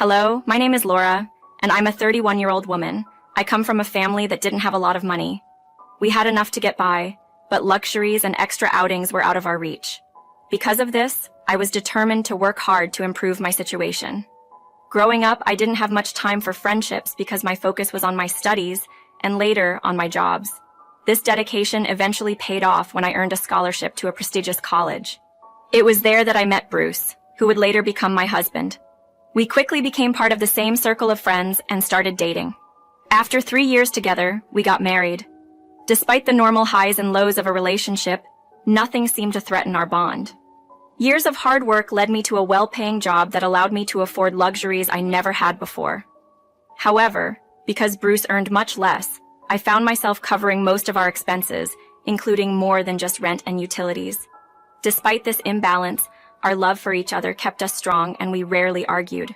Hello, my name is Laura, and I'm a 31-year-old woman. I come from a family that didn't have a lot of money. We had enough to get by, but luxuries and extra outings were out of our reach. Because of this, I was determined to work hard to improve my situation. Growing up, I didn't have much time for friendships because my focus was on my studies and later on my jobs. This dedication eventually paid off when I earned a scholarship to a prestigious college. It was there that I met Bruce, who would later become my husband. We quickly became part of the same circle of friends and started dating. After 3 years together, we got married. Despite the normal highs and lows of a relationship, nothing seemed to threaten our bond. Years of hard work led me to a well-paying job that allowed me to afford luxuries I never had before. However, because Bruce earned much less, I found myself covering most of our expenses, including more than just rent and utilities. Despite this imbalance, our love for each other kept us strong and we rarely argued.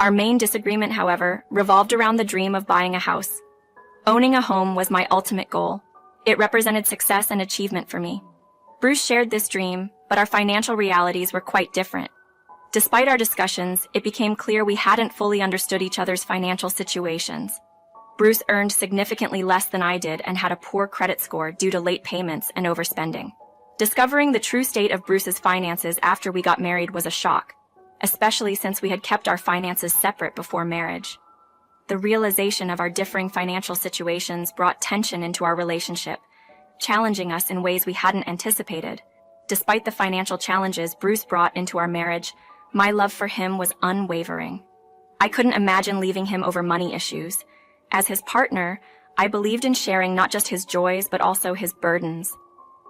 Our main disagreement, however, revolved around the dream of buying a house. Owning a home was my ultimate goal. It represented success and achievement for me. Bruce shared this dream, but our financial realities were quite different. Despite our discussions, it became clear we hadn't fully understood each other's financial situations. Bruce earned significantly less than I did and had a poor credit score due to late payments and overspending. Discovering the true state of Bruce's finances after we got married was a shock, especially since we had kept our finances separate before marriage. The realization of our differing financial situations brought tension into our relationship, challenging us in ways we hadn't anticipated. Despite the financial challenges Bruce brought into our marriage, my love for him was unwavering. I couldn't imagine leaving him over money issues. As his partner, I believed in sharing not just his joys but also his burdens.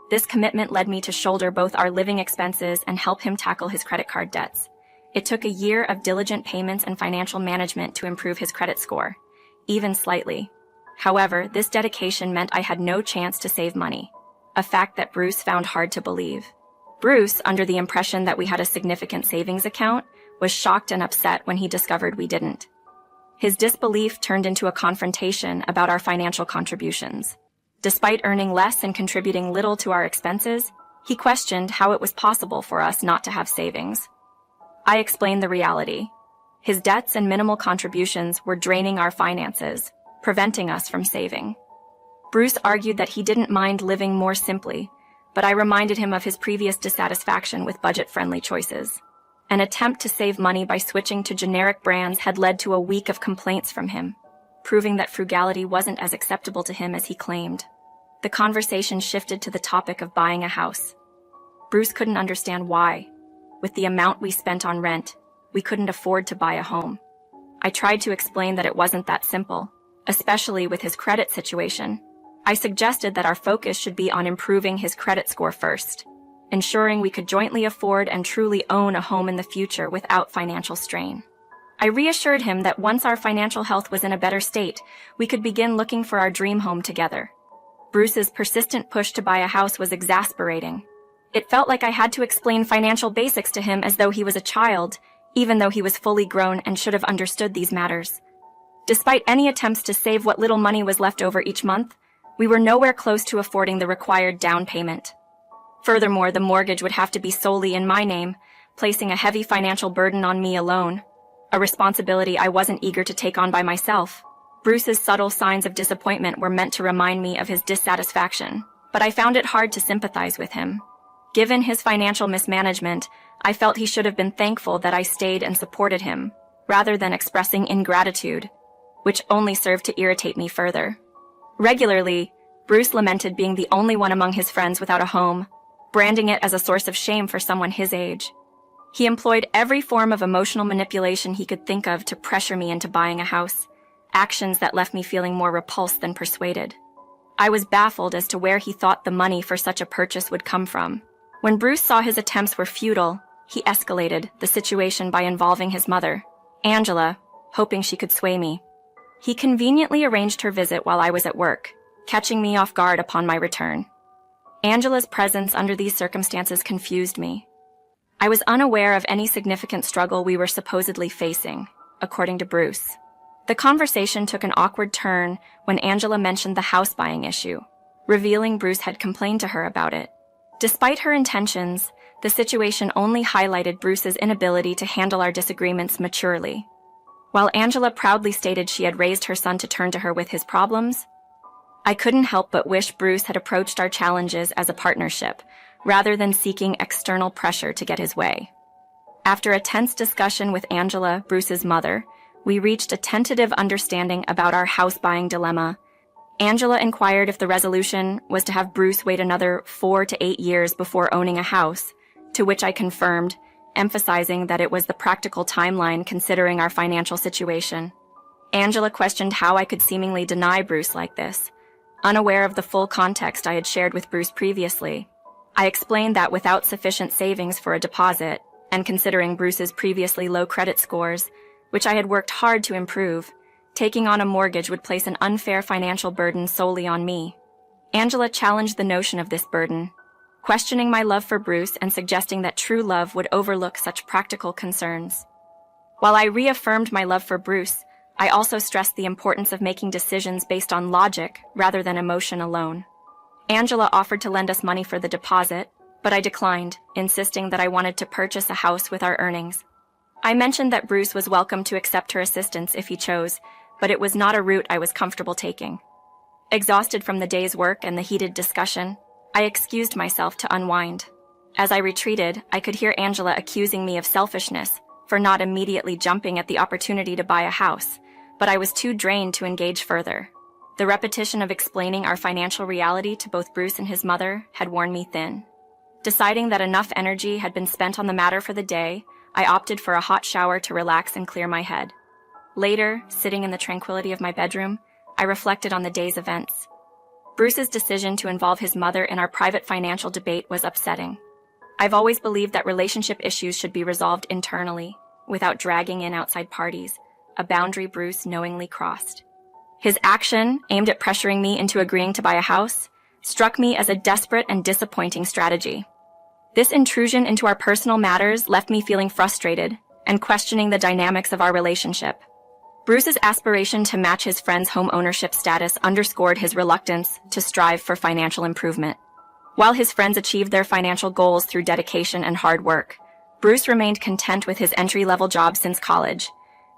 This commitment led me to shoulder both our living expenses and help him tackle his credit card debts. It took a year of diligent payments and financial management to improve his credit score, even slightly. However, this dedication meant I had no chance to save money, a fact that Bruce found hard to believe. Bruce, under the impression that we had a significant savings account, was shocked and upset when he discovered we didn't. His disbelief turned into a confrontation about our financial contributions. Despite earning less and contributing little to our expenses, he questioned how it was possible for us not to have savings. I explained the reality. His debts and minimal contributions were draining our finances, preventing us from saving. Bruce argued that he didn't mind living more simply, but I reminded him of his previous dissatisfaction with budget-friendly choices. An attempt to save money by switching to generic brands had led to a week of complaints from him, proving that frugality wasn't as acceptable to him as he claimed. The conversation shifted to the topic of buying a house. Bruce couldn't understand why. With the amount we spent on rent, we couldn't afford to buy a home. I tried to explain that it wasn't that simple, especially with his credit situation. I suggested that our focus should be on improving his credit score first, ensuring we could jointly afford and truly own a home in the future without financial strain. I reassured him that once our financial health was in a better state, we could begin looking for our dream home together. Bruce's persistent push to buy a house was exasperating. It felt like I had to explain financial basics to him as though he was a child, even though he was fully grown and should have understood these matters. Despite any attempts to save what little money was left over each month, we were nowhere close to affording the required down payment. Furthermore, the mortgage would have to be solely in my name, placing a heavy financial burden on me alone, a responsibility I wasn't eager to take on by myself. Bruce's subtle signs of disappointment were meant to remind me of his dissatisfaction, but I found it hard to sympathize with him. Given his financial mismanagement, I felt he should have been thankful that I stayed and supported him, rather than expressing ingratitude, which only served to irritate me further. Regularly, Bruce lamented being the only one among his friends without a home, branding it as a source of shame for someone his age. He employed every form of emotional manipulation he could think of to pressure me into buying a house, actions that left me feeling more repulsed than persuaded. I was baffled as to where he thought the money for such a purchase would come from. When Bruce saw his attempts were futile, he escalated the situation by involving his mother, Angela, hoping she could sway me. He conveniently arranged her visit while I was at work, catching me off guard upon my return. Angela's presence under these circumstances confused me. I was unaware of any significant struggle we were supposedly facing, according to Bruce. The conversation took an awkward turn when Angela mentioned the house buying issue, revealing Bruce had complained to her about it. Despite her intentions, the situation only highlighted Bruce's inability to handle our disagreements maturely. While Angela proudly stated she had raised her son to turn to her with his problems, I couldn't help but wish Bruce had approached our challenges as a partnership, rather than seeking external pressure to get his way. After a tense discussion with Angela, Bruce's mother, we reached a tentative understanding about our house-buying dilemma. Angela inquired if the resolution was to have Bruce wait another 4 to 8 years before owning a house, to which I confirmed, emphasizing that it was the practical timeline considering our financial situation. Angela questioned how I could seemingly deny Bruce like this, unaware of the full context I had shared with Bruce previously. I explained that without sufficient savings for a deposit, and considering Bruce's previously low credit scores, which I had worked hard to improve, taking on a mortgage would place an unfair financial burden solely on me. Angela challenged the notion of this burden, questioning my love for Bruce and suggesting that true love would overlook such practical concerns. While I reaffirmed my love for Bruce, I also stressed the importance of making decisions based on logic rather than emotion alone. Angela offered to lend us money for the deposit, but I declined, insisting that I wanted to purchase a house with our earnings. I mentioned that Bruce was welcome to accept her assistance if he chose, but it was not a route I was comfortable taking. Exhausted from the day's work and the heated discussion, I excused myself to unwind. As I retreated, I could hear Angela accusing me of selfishness for not immediately jumping at the opportunity to buy a house, but I was too drained to engage further. The repetition of explaining our financial reality to both Bruce and his mother had worn me thin. Deciding that enough energy had been spent on the matter for the day, I opted for a hot shower to relax and clear my head. Later, sitting in the tranquility of my bedroom, I reflected on the day's events. Bruce's decision to involve his mother in our private financial debate was upsetting. I've always believed that relationship issues should be resolved internally, without dragging in outside parties, a boundary Bruce knowingly crossed. His action, aimed at pressuring me into agreeing to buy a house, struck me as a desperate and disappointing strategy. This intrusion into our personal matters left me feeling frustrated and questioning the dynamics of our relationship. Bruce's aspiration to match his friend's home ownership status underscored his reluctance to strive for financial improvement. While his friends achieved their financial goals through dedication and hard work, Bruce remained content with his entry-level job since college,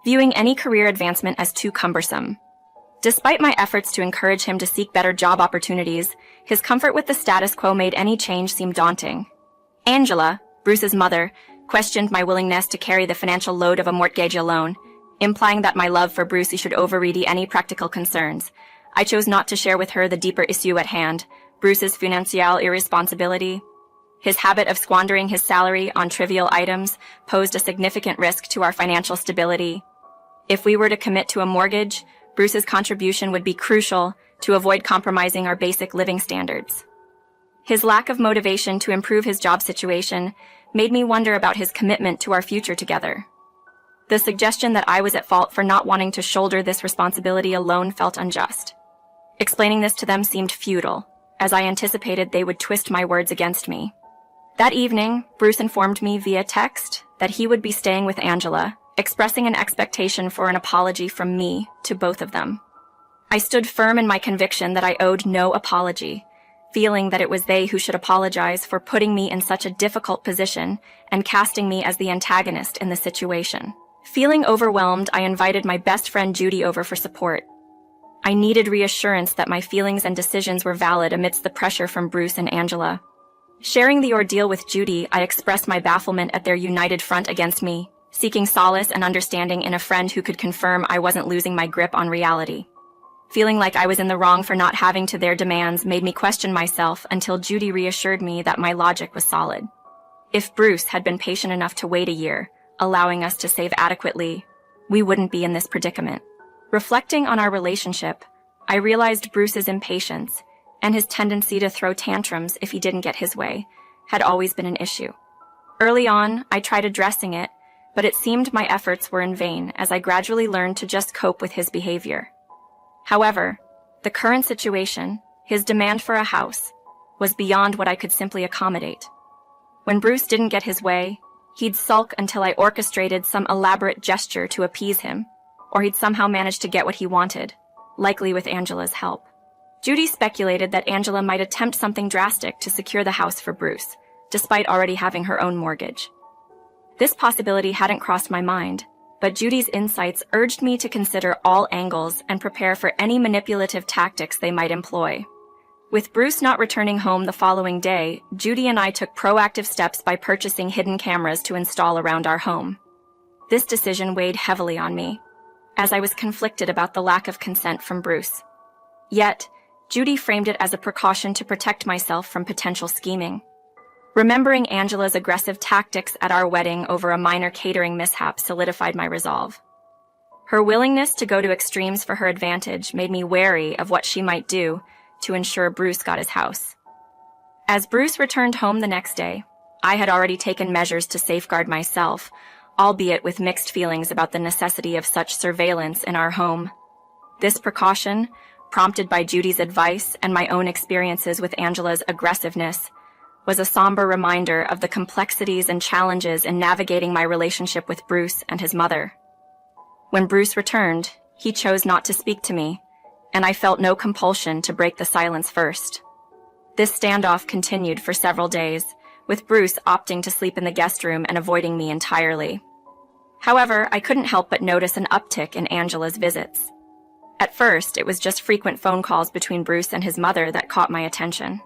viewing any career advancement as too cumbersome. Despite my efforts to encourage him to seek better job opportunities, his comfort with the status quo made any change seem daunting. Angela, Bruce's mother, questioned my willingness to carry the financial load of a mortgage alone, implying that my love for Bruce should override any practical concerns. I chose not to share with her the deeper issue at hand, Bruce's financial irresponsibility. His habit of squandering his salary on trivial items posed a significant risk to our financial stability. If we were to commit to a mortgage, Bruce's contribution would be crucial to avoid compromising our basic living standards. His lack of motivation to improve his job situation made me wonder about his commitment to our future together. The suggestion that I was at fault for not wanting to shoulder this responsibility alone felt unjust. Explaining this to them seemed futile, as I anticipated they would twist my words against me. That evening, Bruce informed me via text that he would be staying with Angela, expressing an expectation for an apology from me to both of them. I stood firm in my conviction that I owed no apology, feeling that it was they who should apologize for putting me in such a difficult position and casting me as the antagonist in the situation. Feeling overwhelmed, I invited my best friend Judy over for support. I needed reassurance that my feelings and decisions were valid amidst the pressure from Bruce and Angela. Sharing the ordeal with Judy, I expressed my bafflement at their united front against me, seeking solace and understanding in a friend who could confirm I wasn't losing my grip on reality. Feeling like I was in the wrong for not having to their demands made me question myself until Judy reassured me that my logic was solid. If Bruce had been patient enough to wait a year, allowing us to save adequately, we wouldn't be in this predicament. Reflecting on our relationship, I realized Bruce's impatience and his tendency to throw tantrums if he didn't get his way had always been an issue. Early on, I tried addressing it, but it seemed my efforts were in vain as I gradually learned to just cope with his behavior. However, the current situation, his demand for a house, was beyond what I could simply accommodate. When Bruce didn't get his way, he'd sulk until I orchestrated some elaborate gesture to appease him, or he'd somehow manage to get what he wanted, likely with Angela's help. Judy speculated that Angela might attempt something drastic to secure the house for Bruce, despite already having her own mortgage. This possibility hadn't crossed my mind, but Judy's insights urged me to consider all angles and prepare for any manipulative tactics they might employ. With Bruce not returning home the following day, Judy and I took proactive steps by purchasing hidden cameras to install around our home. This decision weighed heavily on me, as I was conflicted about the lack of consent from Bruce. Yet, Judy framed it as a precaution to protect myself from potential scheming. Remembering Angela's aggressive tactics at our wedding over a minor catering mishap solidified my resolve. Her willingness to go to extremes for her advantage made me wary of what she might do to ensure Bruce got his house. As Bruce returned home the next day, I had already taken measures to safeguard myself, albeit with mixed feelings about the necessity of such surveillance in our home. This precaution, prompted by Judy's advice and my own experiences with Angela's aggressiveness, was a somber reminder of the complexities and challenges in navigating my relationship with Bruce and his mother. When Bruce returned, he chose not to speak to me, and I felt no compulsion to break the silence first. This standoff continued for several days, with Bruce opting to sleep in the guest room and avoiding me entirely. However, I couldn't help but notice an uptick in Angela's visits. At first, it was just frequent phone calls between Bruce and his mother that caught my attention.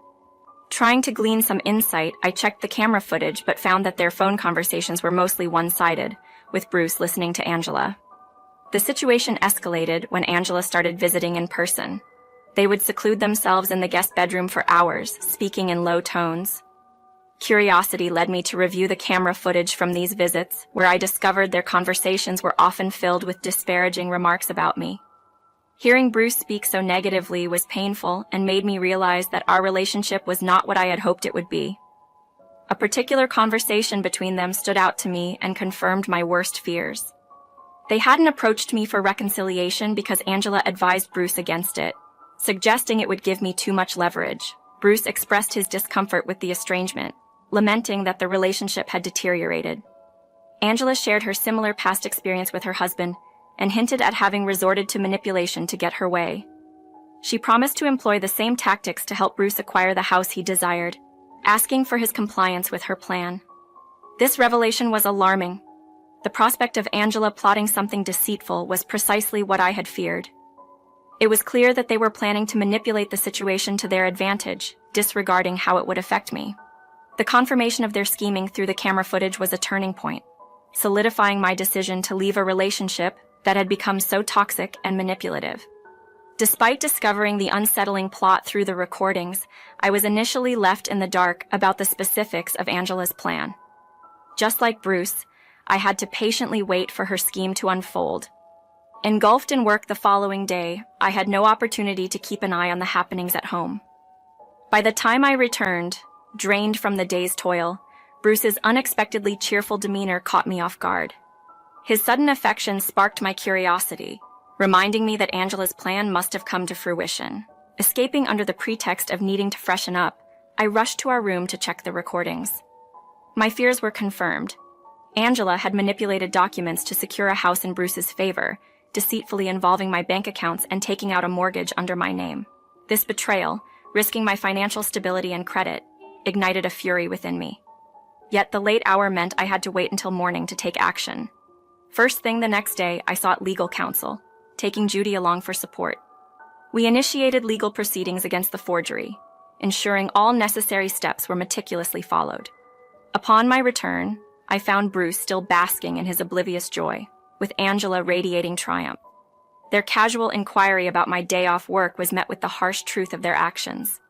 Trying to glean some insight, I checked the camera footage but found that their phone conversations were mostly one-sided, with Bruce listening to Angela. The situation escalated when Angela started visiting in person. They would seclude themselves in the guest bedroom for hours, speaking in low tones. Curiosity led me to review the camera footage from these visits, where I discovered their conversations were often filled with disparaging remarks about me. Hearing Bruce speak so negatively was painful and made me realize that our relationship was not what I had hoped it would be. A particular conversation between them stood out to me and confirmed my worst fears. They hadn't approached me for reconciliation because Angela advised Bruce against it, suggesting it would give me too much leverage. Bruce expressed his discomfort with the estrangement, lamenting that the relationship had deteriorated. Angela shared her similar past experience with her husband and hinted at having resorted to manipulation to get her way. She promised to employ the same tactics to help Bruce acquire the house he desired, asking for his compliance with her plan. This revelation was alarming. The prospect of Angela plotting something deceitful was precisely what I had feared. It was clear that they were planning to manipulate the situation to their advantage, disregarding how it would affect me. The confirmation of their scheming through the camera footage was a turning point, solidifying my decision to leave a relationship that had become so toxic and manipulative. Despite discovering the unsettling plot through the recordings, I was initially left in the dark about the specifics of Angela's plan. Just like Bruce, I had to patiently wait for her scheme to unfold. Engulfed in work the following day, I had no opportunity to keep an eye on the happenings at home. By the time I returned, drained from the day's toil, Bruce's unexpectedly cheerful demeanor caught me off guard. His sudden affection sparked my curiosity, reminding me that Angela's plan must have come to fruition. Escaping under the pretext of needing to freshen up, I rushed to our room to check the recordings. My fears were confirmed. Angela had manipulated documents to secure a house in Bruce's favor, deceitfully involving my bank accounts and taking out a mortgage under my name. This betrayal, risking my financial stability and credit, ignited a fury within me. Yet the late hour meant I had to wait until morning to take action. First thing the next day, I sought legal counsel, taking Judy along for support. We initiated legal proceedings against the forgery, ensuring all necessary steps were meticulously followed. Upon my return, I found Bruce still basking in his oblivious joy, with Angela radiating triumph. Their casual inquiry about my day off work was met with the harsh truth of their actions.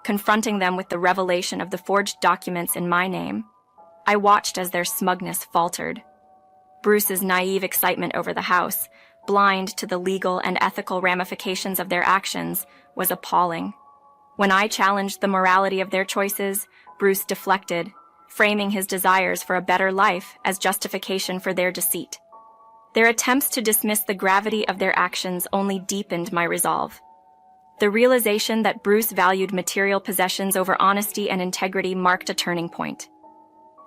Confronting them with the revelation of the forged documents in my name, I watched as their smugness faltered. Bruce's naive excitement over the house, blind to the legal and ethical ramifications of their actions, was appalling. When I challenged the morality of their choices, Bruce deflected, framing his desires for a better life as justification for their deceit. Their attempts to dismiss the gravity of their actions only deepened my resolve. The realization that Bruce valued material possessions over honesty and integrity marked a turning point.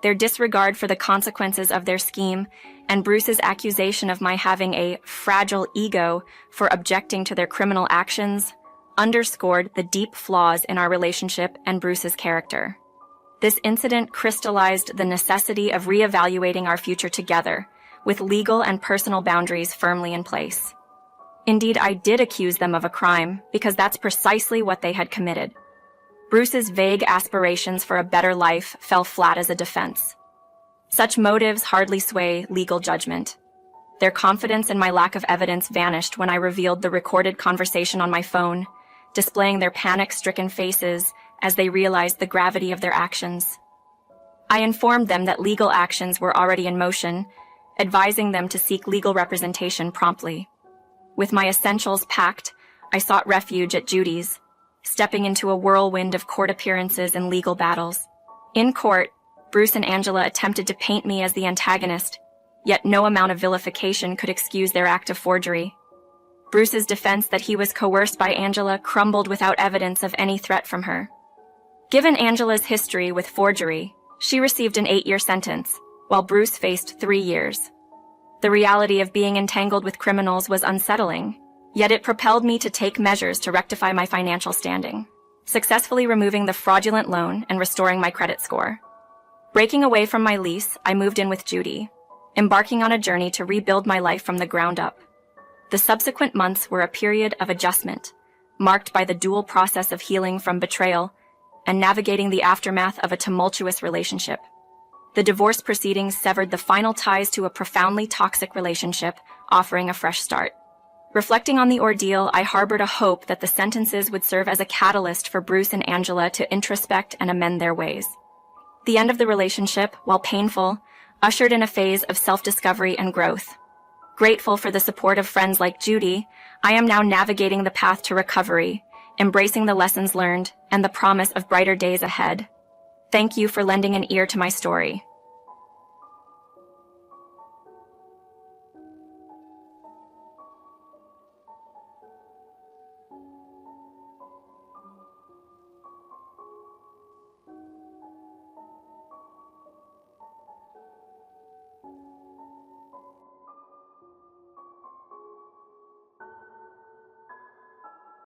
Their disregard for the consequences of their scheme and Bruce's accusation of my having a fragile ego for objecting to their criminal actions underscored the deep flaws in our relationship and Bruce's character. This incident crystallized the necessity of reevaluating our future together, with legal and personal boundaries firmly in place. Indeed, I did accuse them of a crime because that's precisely what they had committed. Bruce's vague aspirations for a better life fell flat as a defense. Such motives hardly sway legal judgment. Their confidence in my lack of evidence vanished when I revealed the recorded conversation on my phone, displaying their panic-stricken faces as they realized the gravity of their actions. I informed them that legal actions were already in motion, advising them to seek legal representation promptly. With my essentials packed, I sought refuge at Judy's, stepping into a whirlwind of court appearances and legal battles. In court, Bruce and Angela attempted to paint me as the antagonist, yet no amount of vilification could excuse their act of forgery. Bruce's defense that he was coerced by Angela crumbled without evidence of any threat from her. Given Angela's history with forgery, she received an 8-year sentence, while Bruce faced 3 years. The reality of being entangled with criminals was unsettling, yet it propelled me to take measures to rectify my financial standing, successfully removing the fraudulent loan and restoring my credit score. Breaking away from my lease, I moved in with Judy, embarking on a journey to rebuild my life from the ground up. The subsequent months were a period of adjustment, marked by the dual process of healing from betrayal and navigating the aftermath of a tumultuous relationship. The divorce proceedings severed the final ties to a profoundly toxic relationship, offering a fresh start. Reflecting on the ordeal, I harbored a hope that the sentences would serve as a catalyst for Bruce and Angela to introspect and amend their ways. The end of the relationship, while painful, ushered in a phase of self-discovery and growth. Grateful for the support of friends like Judy, I am now navigating the path to recovery, embracing the lessons learned and the promise of brighter days ahead. Thank you for lending an ear to my story.